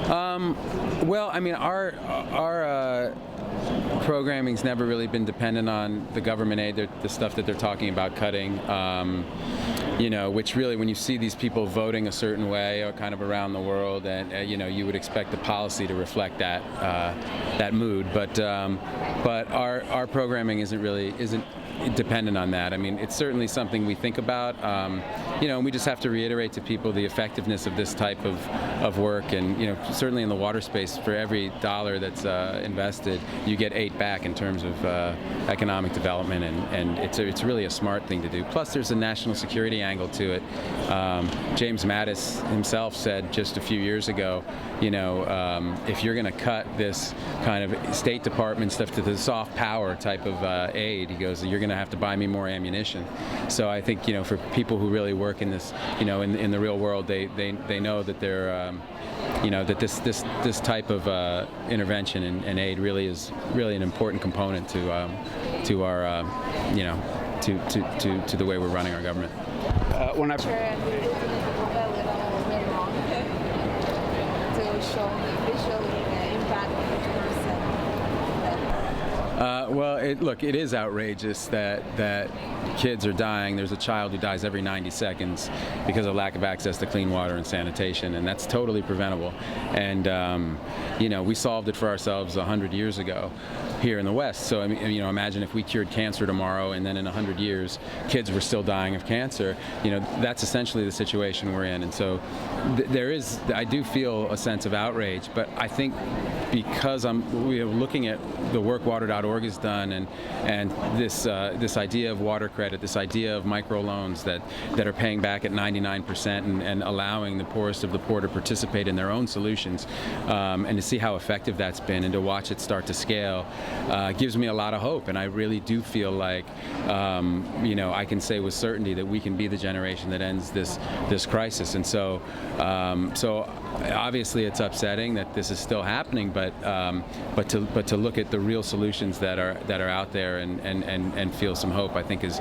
Well, I mean, our programming's never really been dependent on the government aid, the stuff that they're talking about cutting. Which really, when you see these people voting a certain way or kind of around the world, and you would expect the policy to reflect that mood. But our programming isn't dependent on that. I mean, it's certainly something we think about. And we just have to reiterate to people the effectiveness of this type of work. And certainly in the water space, for every dollar that's invested, you get 8 back in terms of economic development, and it's really a smart thing to do. Plus, there's a national security angle to it. James Mattis himself said just a few years ago, if you're going to cut this kind of State Department stuff to the soft power type of aid, he goes, you're going to have to buy me more ammunition. So I think for people who really work in this, in the real world, they know that they're that this type of intervention and aid really is an important component to our to the way we're running our government. When I to show visually the impact of each person. Well, it is outrageous that kids are dying. There's a child who dies every 90 seconds because of lack of access to clean water and sanitation, and that's totally preventable. And we solved it for ourselves 100 years ago here in the West. So I mean, imagine if we cured cancer tomorrow, and then in 100 years, kids were still dying of cancer. That's essentially the situation we're in. And so I do feel a sense of outrage, but I think because we're looking at the work Water.org has done, and this idea of water credit, this idea of microloans that are paying back at 99% and allowing the poorest of the poor to participate in their own solutions, and to see how effective that's been, and to watch it start to scale, gives me a lot of hope. And I really do feel like I can say with certainty that we can be the generation that ends this crisis. And so obviously it's upsetting that this is still happening, but to look at the real solutions that are out there and feel some hope, I think is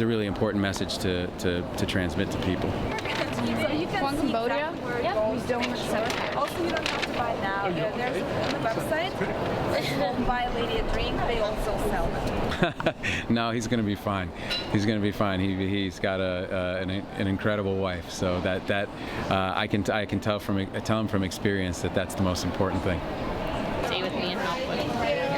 a really important message to transmit to people. So you can see Cambodia? exactly where it goes. Also, you don't have to buy now. There's on the website. If you buy a lady a drink, they also sell them. No, he's going to be fine. He's going to be fine. He's got an incredible wife, so that I can tell him from experience that that's the most important thing. Stay with me and help with.